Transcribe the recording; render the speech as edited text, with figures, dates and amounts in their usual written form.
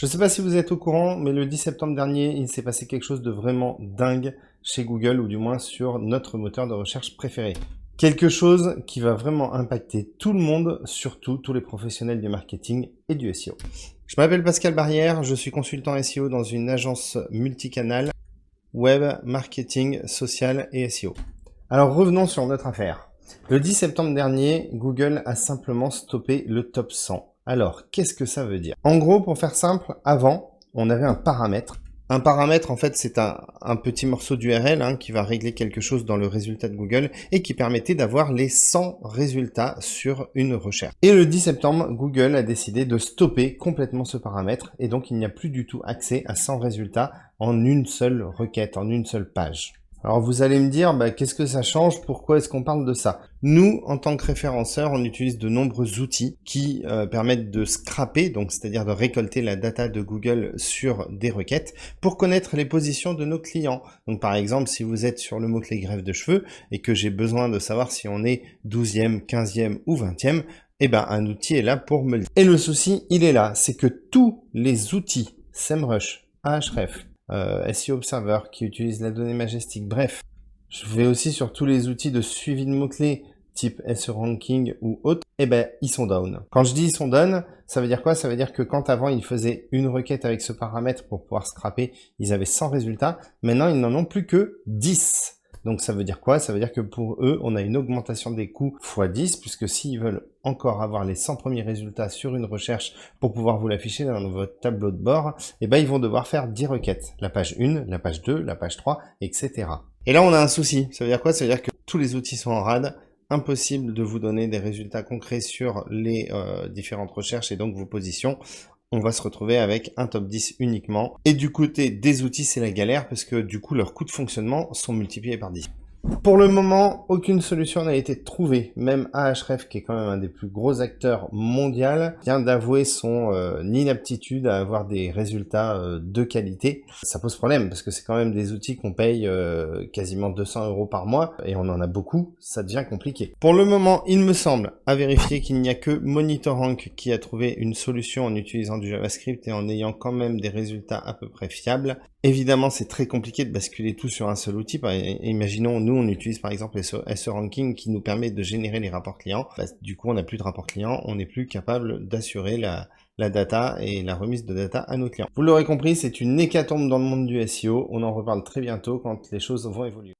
Je ne sais pas si vous êtes au courant, mais le 10 septembre dernier, il s'est passé quelque chose de vraiment dingue chez Google, ou du moins sur notre moteur de recherche préféré. Quelque chose qui va vraiment impacter tout le monde, surtout tous les professionnels du marketing et du SEO. Je m'appelle Pascal Barrière, je suis consultant SEO dans une agence multicanal, web, marketing, social et SEO. Alors revenons sur notre affaire. Le 10 septembre dernier, Google a simplement stoppé le top 100. Alors, qu'est-ce que ça veut dire? En gros, pour faire simple, avant, on avait un paramètre. Un paramètre, en fait, c'est un petit morceau d'URL qui va régler quelque chose dans le résultat de Google et qui permettait d'avoir les 100 résultats sur une recherche. Et le 10 septembre, Google a décidé de stopper complètement ce paramètre et donc il n'y a plus du tout accès à 100 résultats en une seule requête, en une seule page. Alors vous allez me dire, qu'est-ce que ça change? Pourquoi est-ce qu'on parle de ça? Nous, en tant que référenceurs, on utilise de nombreux outils qui permettent de scraper, donc c'est-à-dire de récolter la data de Google sur des requêtes pour connaître les positions de nos clients. Donc par exemple, si vous êtes sur le mot-clé greffe de cheveux et que j'ai besoin de savoir si on est 12e, 15e ou 20e, un outil est là pour me le dire. Et le souci, il est là, c'est que tous les outils, SEMrush, Ahref, SEO Observer qui utilise la donnée majestique. Bref, je vais aussi sur tous les outils de suivi de mots-clés type SEO Ranking ou autres, ils sont down. Quand je dis ils sont down, ça veut dire quoi? Ça veut dire que quand avant ils faisaient une requête avec ce paramètre pour pouvoir scraper, ils avaient 100 résultats. Maintenant, ils n'en ont plus que 10. Donc ça veut dire quoi? Ça veut dire que pour eux, on a une augmentation des coûts x 10, puisque s'ils veulent encore avoir les 100 premiers résultats sur une recherche pour pouvoir vous l'afficher dans votre tableau de bord, ils vont devoir faire 10 requêtes. La page 1, la page 2, la page 3, etc. Et là, on a un souci. Ça veut dire quoi? Ça veut dire que tous les outils sont en rade. Impossible de vous donner des résultats concrets sur les différentes recherches et donc vos positions. On va se retrouver avec un top 10 uniquement. Et du côté des outils, c'est la galère parce que du coup, leurs coûts de fonctionnement sont multipliés par 10. Pour le moment, aucune solution n'a été trouvée. Même Ahref, qui est quand même un des plus gros acteurs mondiaux, vient d'avouer son inaptitude à avoir des résultats de qualité. Ça pose problème parce que c'est quand même des outils qu'on paye quasiment 200 € par mois et on en a beaucoup, ça devient compliqué. Pour le moment, il me semble, à vérifier, qu'il n'y a que MonitorRank qui a trouvé une solution en utilisant du JavaScript et en ayant quand même des résultats à peu près fiables. Évidemment, c'est très compliqué de basculer tout sur un seul outil. Imaginons, nous, on utilise par exemple SEO Ranking qui nous permet de générer les rapports clients. Du coup, on n'a plus de rapports clients, on n'est plus capable d'assurer la data et la remise de data à nos clients. Vous l'aurez compris, c'est une hécatombe dans le monde du SEO. On en reparle très bientôt quand les choses vont évoluer.